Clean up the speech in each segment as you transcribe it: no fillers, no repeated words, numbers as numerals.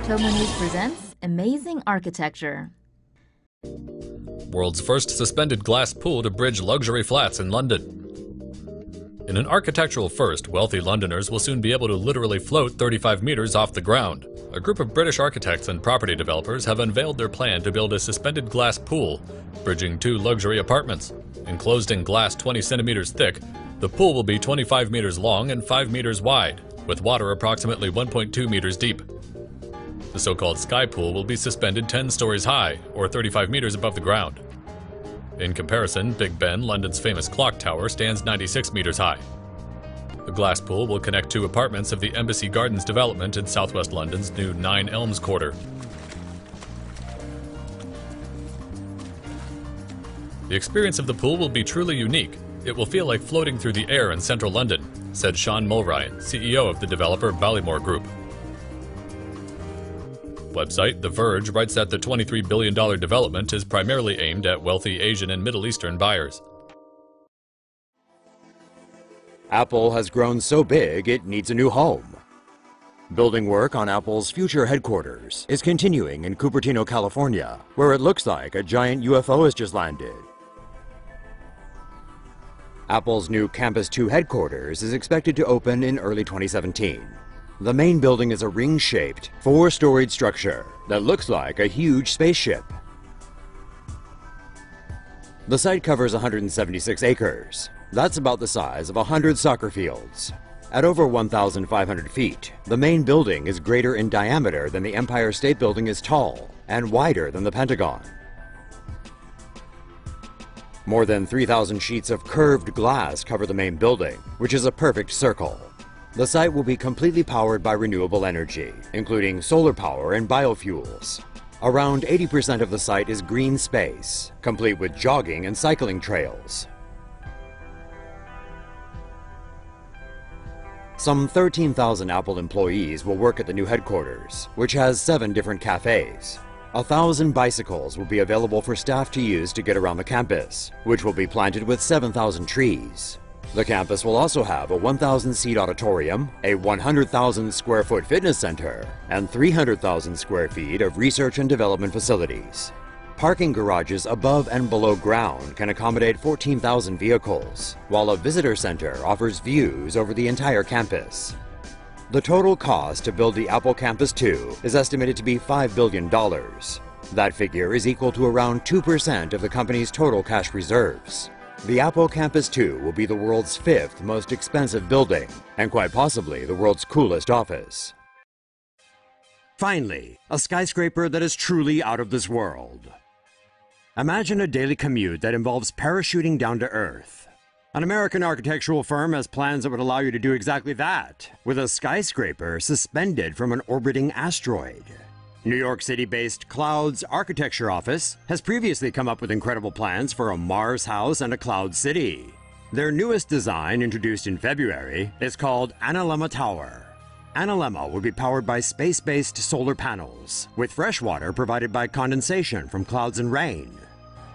TomoNews presents Amazing Architecture. World's first suspended glass pool to bridge luxury flats in London. In an architectural first, wealthy Londoners will soon be able to literally float 35 meters off the ground. A group of British architects and property developers have unveiled their plan to build a suspended glass pool, bridging two luxury apartments. Enclosed in glass 20 centimeters thick, the pool will be 25 meters long and 5 meters wide, with water approximately 1.2 meters deep. The so-called sky pool will be suspended 10 stories high, or 35 meters above the ground. In comparison, Big Ben, London's famous clock tower, stands 96 meters high. The glass pool will connect two apartments of the Embassy Gardens development in southwest London's new 9 Elms quarter. The experience of the pool will be truly unique. It will feel like floating through the air in central London, said Sean Mulryan, CEO of the developer Ballymore Group. Website The Verge writes that the $23 billion development is primarily aimed at wealthy Asian and Middle Eastern buyers. Apple has grown so big it needs a new home. Building work on Apple's future headquarters is continuing in Cupertino, California, where it looks like a giant UFO has just landed. Apple's new Campus 2 headquarters is expected to open in early 2017. The main building is a ring-shaped, 4-storied structure that looks like a huge spaceship. The site covers 176 acres. That's about the size of 100 soccer fields. At over 1,500 feet, the main building is greater in diameter than the Empire State Building is tall, and wider than the Pentagon. More than 3,000 sheets of curved glass cover the main building, which is a perfect circle. The site will be completely powered by renewable energy, including solar power and biofuels. Around 80% of the site is green space, complete with jogging and cycling trails. Some 13,000 Apple employees will work at the new headquarters, which has 7 different cafes. 1,000 bicycles will be available for staff to use to get around the campus, which will be planted with 7,000 trees. The campus will also have a 1,000-seat auditorium, a 100,000-square-foot fitness center, and 300,000 square feet of research and development facilities. Parking garages above and below ground can accommodate 14,000 vehicles, while a visitor center offers views over the entire campus. The total cost to build the Apple Campus 2 is estimated to be $5 billion. That figure is equal to around 2% of the company's total cash reserves. The Apple Campus 2 will be the world's 5th most expensive building, and quite possibly the world's coolest office. Finally, a skyscraper that is truly out of this world. Imagine a daily commute that involves parachuting down to Earth. An American architectural firm has plans that would allow you to do exactly that, with a skyscraper suspended from an orbiting asteroid. New York City-based Cloud's architecture office has previously come up with incredible plans for a Mars house and a cloud city. Their newest design, introduced in February, is called Analemma Tower. Analemma would be powered by space-based solar panels, with fresh water provided by condensation from clouds and rain.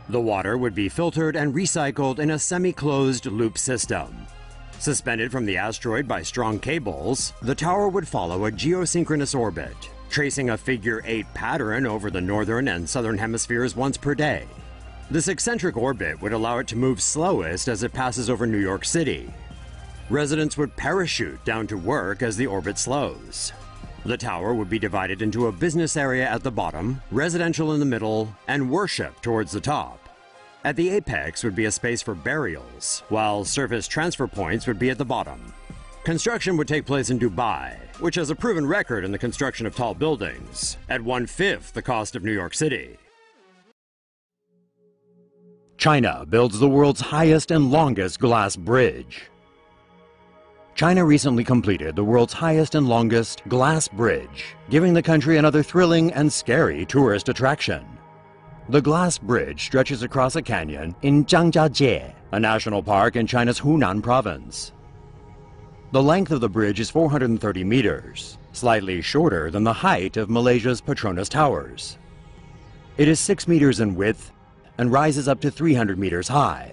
The water would be filtered and recycled in a semi-closed loop system. Suspended from the asteroid by strong cables, the tower would follow a geosynchronous orbit, tracing a figure-8 pattern over the northern and southern hemispheres once per day. This eccentric orbit would allow it to move slowest as it passes over New York City. Residents would parachute down to work as the orbit slows. The tower would be divided into a business area at the bottom, residential in the middle, and worship towards the top. At the apex would be a space for burials, while surface transfer points would be at the bottom. Construction would take place in Dubai, which has a proven record in the construction of tall buildings, at 1/5 the cost of New York City. China builds the world's highest and longest glass bridge. China recently completed the world's highest and longest glass bridge, giving the country another thrilling and scary tourist attraction. The glass bridge stretches across a canyon in Zhangjiajie, a national park in China's Hunan province. The length of the bridge is 430 meters, slightly shorter than the height of Malaysia's Petronas Towers. It is 6 meters in width and rises up to 300 meters high.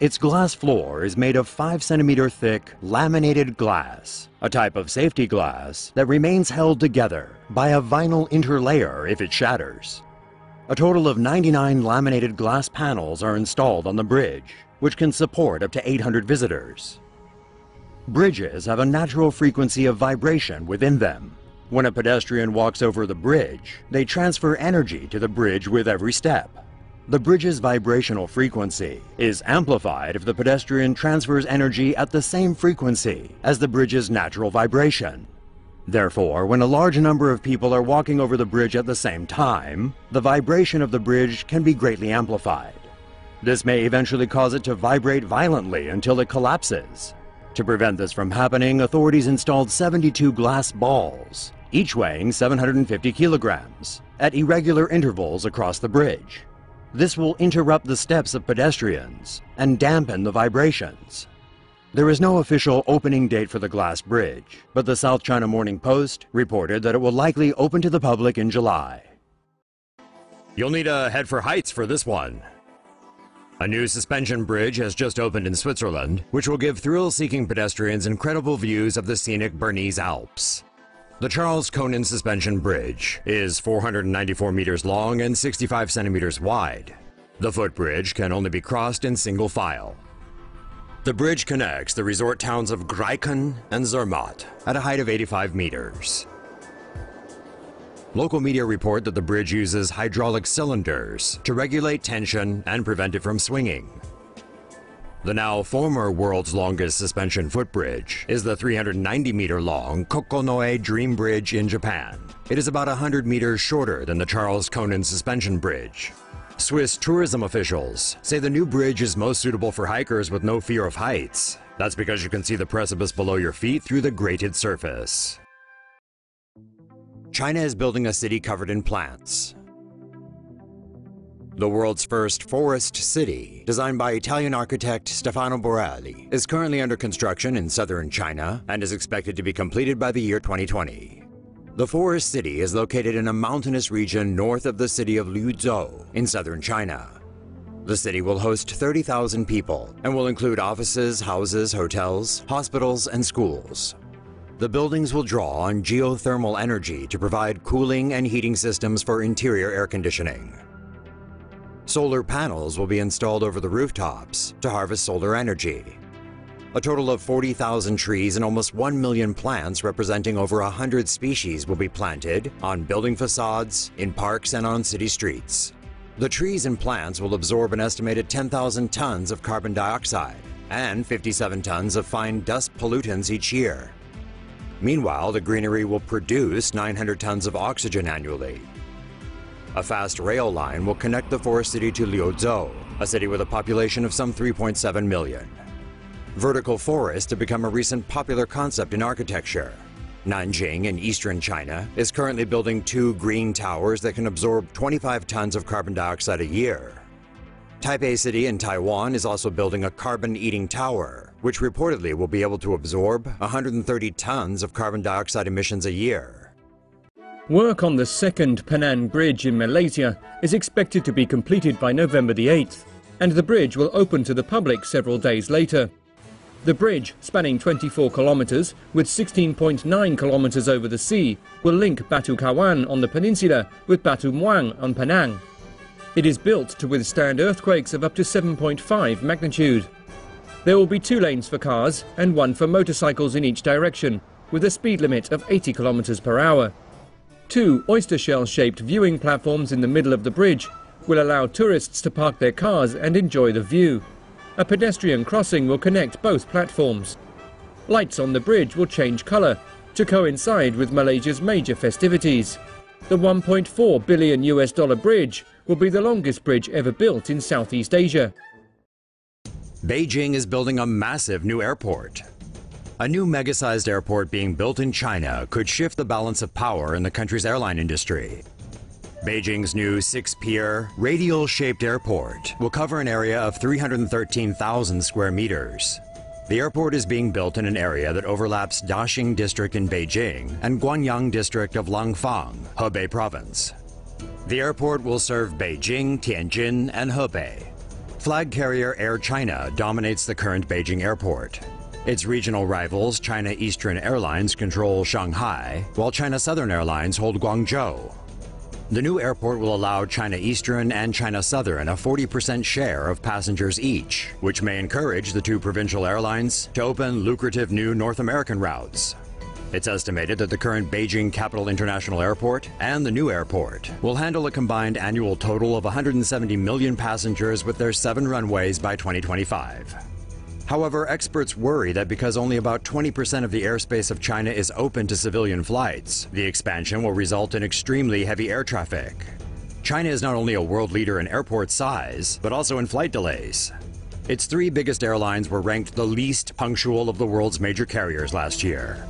Its glass floor is made of 5 centimeter thick laminated glass, a type of safety glass that remains held together by a vinyl interlayer if it shatters. A total of 99 laminated glass panels are installed on the bridge, which can support up to 800 visitors. Bridges have a natural frequency of vibration within them. When a pedestrian walks over the bridge, they transfer energy to the bridge with every step. The bridge's vibrational frequency is amplified if the pedestrian transfers energy at the same frequency as the bridge's natural vibration. Therefore, when a large number of people are walking over the bridge at the same time, the vibration of the bridge can be greatly amplified. This may eventually cause it to vibrate violently until it collapses. To prevent this from happening, authorities installed 72 glass balls, each weighing 750 kilograms, at irregular intervals across the bridge. This will interrupt the steps of pedestrians and dampen the vibrations. There is no official opening date for the glass bridge, but the South China Morning Post reported that it will likely open to the public in July. You'll need a head for heights for this one. A new suspension bridge has just opened in Switzerland, which will give thrill-seeking pedestrians incredible views of the scenic Bernese Alps. The Charles Kuonen Suspension Bridge is 494 meters long and 65 centimeters wide. The footbridge can only be crossed in single file. The bridge connects the resort towns of Kuonen and Zermatt at a height of 85 meters. Local media report that the bridge uses hydraulic cylinders to regulate tension and prevent it from swinging. The now former world's longest suspension footbridge is the 390-meter-long Kokonoe Dream Bridge in Japan. It is about 100 meters shorter than the Charles Kuonen Suspension Bridge. Swiss tourism officials say the new bridge is most suitable for hikers with no fear of heights. That's because you can see the precipice below your feet through the grated surface. China is building a city covered in plants. The world's first forest city, designed by Italian architect Stefano Borelli, is currently under construction in southern China and is expected to be completed by the year 2020. The forest city is located in a mountainous region north of the city of Liuzhou in southern China. The city will host 30,000 people and will include offices, houses, hotels, hospitals, and schools. The buildings will draw on geothermal energy to provide cooling and heating systems for interior air conditioning. Solar panels will be installed over the rooftops to harvest solar energy. A total of 40,000 trees and almost 1 million plants representing over 100 species will be planted on building facades, in parks, and on city streets. The trees and plants will absorb an estimated 10,000 tons of carbon dioxide and 57 tons of fine dust pollutants each year. Meanwhile, the greenery will produce 900 tons of oxygen annually. A fast rail line will connect the forest city to Liuzhou, a city with a population of some 3.7 million. Vertical forests have become a recent popular concept in architecture. Nanjing in eastern China is currently building 2 green towers that can absorb 25 tons of carbon dioxide a year. Taipei City in Taiwan is also building a carbon-eating tower, which reportedly will be able to absorb 130 tons of carbon dioxide emissions a year. Work on the second Penang Bridge in Malaysia is expected to be completed by November the 8th, and the bridge will open to the public several days later. The bridge, spanning 24 kilometers with 16.9 kilometers over the sea, will link Batu Kawan on the peninsula with Batu Muang on Penang. It is built to withstand earthquakes of up to 7.5 magnitude. There will be 2 lanes for cars and 1 for motorcycles in each direction, with a speed limit of 80 kilometers per hour. 2 oyster shell-shaped viewing platforms in the middle of the bridge will allow tourists to park their cars and enjoy the view. A pedestrian crossing will connect both platforms. Lights on the bridge will change colour to coincide with Malaysia's major festivities. The $1.4 billion bridge will be the longest bridge ever built in Southeast Asia. Beijing is building a massive new airport. A new mega-sized airport being built in China could shift the balance of power in the country's airline industry. Beijing's new 6-pier, radial-shaped airport will cover an area of 313,000 square meters. The airport is being built in an area that overlaps Daxing District in Beijing and Guanyang District of Langfang, Hebei Province. The airport will serve Beijing, Tianjin, and Hebei. Flag carrier Air China dominates the current Beijing airport. Its regional rivals, China Eastern Airlines, control Shanghai, while China Southern Airlines hold Guangzhou. The new airport will allow China Eastern and China Southern a 40% share of passengers each, which may encourage the two provincial airlines to open lucrative new North American routes. It's estimated that the current Beijing Capital International Airport and the new airport will handle a combined annual total of 170 million passengers with their 7 runways by 2025. However, experts worry that because only about 20% of the airspace of China is open to civilian flights, the expansion will result in extremely heavy air traffic. China is not only a world leader in airport size, but also in flight delays. Its 3 biggest airlines were ranked the least punctual of the world's major carriers last year.